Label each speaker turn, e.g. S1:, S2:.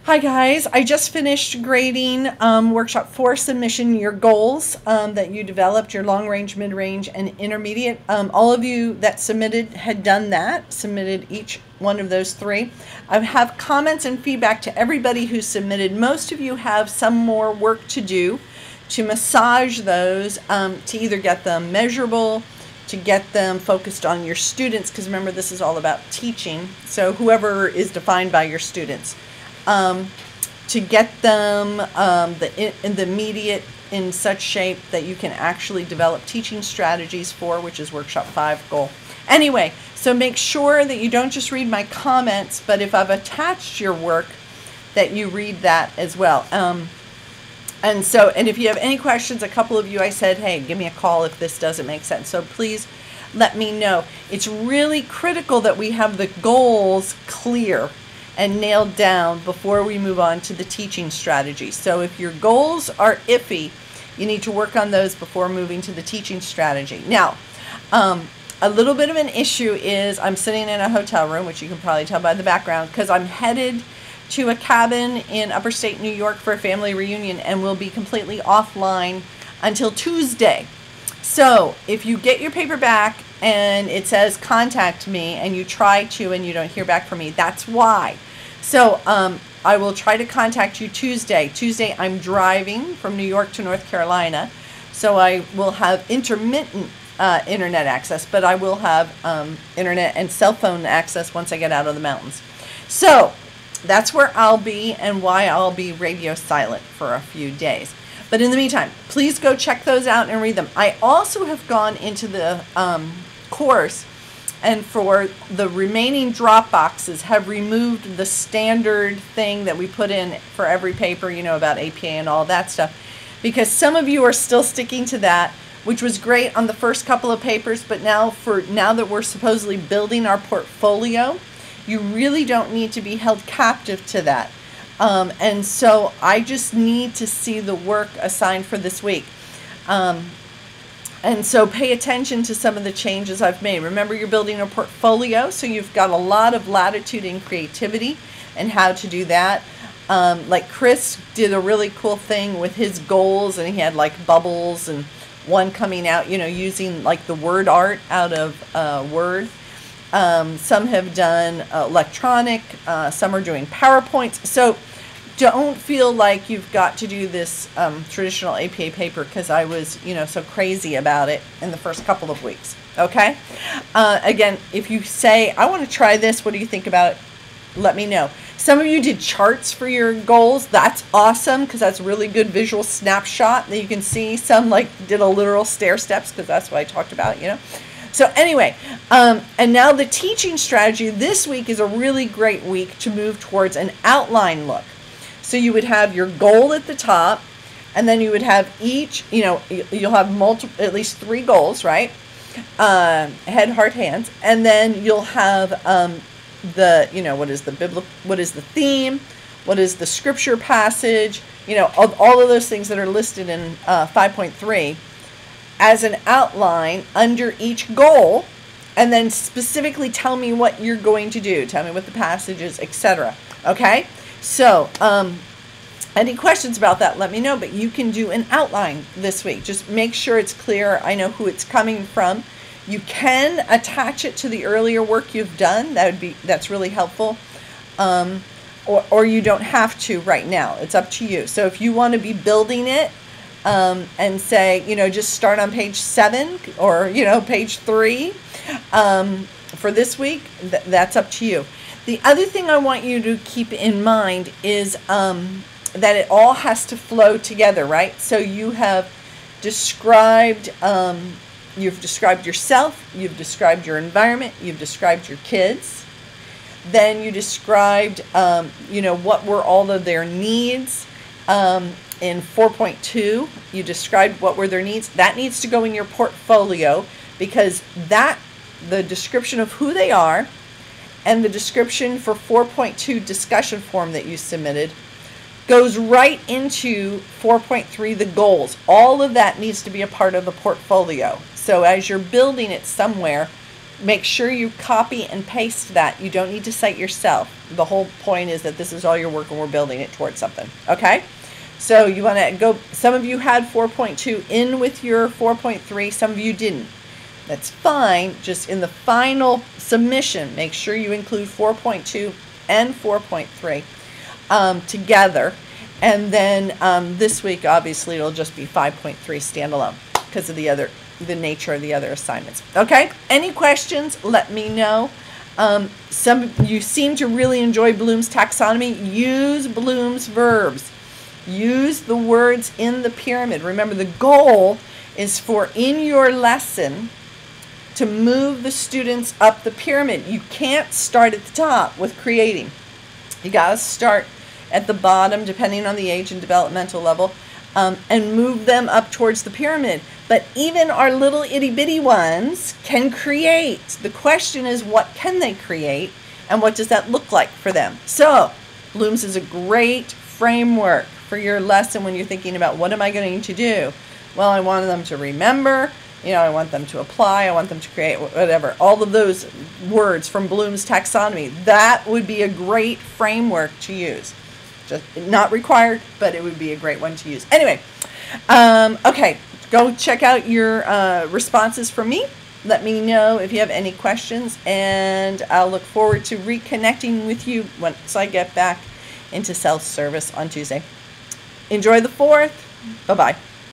S1: Hi guys, I just finished grading workshop 4 submission, your goals that you developed, your long range, mid range, and intermediate. All of you that submitted had done that, submitted each one of those 3. I have comments and feedback to everybody who submitted. Most of you have some more work to do to massage those, to either get them measurable, to get them focused on your students, because remember this is all about teaching, so whoever is defined by your students. To get them in the immediate in such shape that you can actually develop teaching strategies for, which is workshop 5 goal. Anyway, so make sure that you don't just read my comments, but if I've attached your work, that you read that as well. And if you have any questions, a couple of you I said, hey, give me a call if this doesn't make sense. So please let me know. It's really critical that we have the goals clear and nailed down before we move on to the teaching strategy. So if your goals are iffy, you need to work on those before moving to the teaching strategy. Now, a little bit of an issue is I'm sitting in a hotel room, which you can probably tell by the background, because I'm headed to a cabin in upper state New York for a family reunion and will be completely offline until Tuesday. So if you get your paper back and it says contact me and you try to and you don't hear back from me, that's why. So I will try to contact you Tuesday. Tuesday I'm driving from New York to North Carolina, so I will have intermittent internet access, but I will have internet and cell phone access once I get out of the mountains. So that's where I'll be and why I'll be radio silent for a few days. But in the meantime, please go check those out and read them. I also have gone into the course, and for the remaining drop boxes have removed the standard thing that we put in for every paper, you know, about APA and all that stuff, because some of you are still sticking to that, which was great on the first couple of papers, but now that we're supposedly building our portfolio, you really don't need to be held captive to that. And so I just need to see the work assigned for this week. And so pay attention to some of the changes I've made. Remember, you're building a portfolio, so you've got a lot of latitude and creativity and how to do that. Like Chris did a really cool thing with his goals, and he had like bubbles and one coming out, you know, using like the word art out of Word. Some have done electronic, some are doing PowerPoints. So don't feel like you've got to do this traditional APA paper, because I was, you know, so crazy about it in the first couple of weeks. Okay? Again, if you say, I want to try this, what do you think about it? Let me know. Some of you did charts for your goals. That's awesome, because that's a really good visual snapshot that you can see. Some like did a literal stair steps, because that's what I talked about, you know. So anyway, and now the teaching strategy this week is a really great week to move towards an outline look. So you would have your goal at the top, and then you would have each, you know, you'll have at least 3 goals, right? Head, heart, hands, and then you'll have the, you know, what is the theme, what is the scripture passage, you know, all of those things that are listed in 5.3 as an outline under each goal, and then specifically tell me what you're going to do. Tell me what the passage is, etc. Okay? So, any questions about that, let me know, but you can do an outline this week. Just make sure it's clear. I know who it's coming from. You can attach it to the earlier work you've done. That's really helpful. Or you don't have to right now. It's up to you. So if you want to be building it, and say, you know, just start on page 7 or, you know, page 3 for this week, that's up to you. The other thing I want you to keep in mind is that it all has to flow together, right? So you have described, you've described yourself, you've described your environment, you've described your kids. Then you described, you know, what were all of their needs. In 4.2, you described what were their needs. That needs to go in your portfolio, because the description of who they are and the description for 4.2 discussion form that you submitted goes right into 4.3, the goals. All of that needs to be a part of the portfolio. So as you're building it somewhere, make sure you copy and paste that. You don't need to cite yourself. The whole point is that this is all your work and we're building it towards something. Okay? So you want to go, some of you had 4.2 in with your 4.3, some of you didn't. That's fine. Just in the final submission, make sure you include 4.2 and 4.3 together. And then this week, obviously, it'll just be 5.3 standalone because of the nature of the other assignments. Okay? Any questions? Let me know. You seem to really enjoy Bloom's taxonomy. Use Bloom's verbs. Use the words in the pyramid. Remember, the goal is for in your lesson to move the students up the pyramid. You can't start at the top with creating. You got to start at the bottom, depending on the age and developmental level, and move them up towards the pyramid. But even our little itty-bitty ones can create. The question is, what can they create, and what does that look like for them? So, Bloom's is a great framework for your lesson when you're thinking about what am I going to do? Well, I want them to remember, I want them to apply, I want them to create, whatever. All of those words from Bloom's taxonomy, that would be a great framework to use. Just not required, but it would be a great one to use. Anyway, okay, go check out your responses from me. Let me know if you have any questions, and I'll look forward to reconnecting with you once I get back into self-service on Tuesday. Enjoy the 4th. Bye-bye.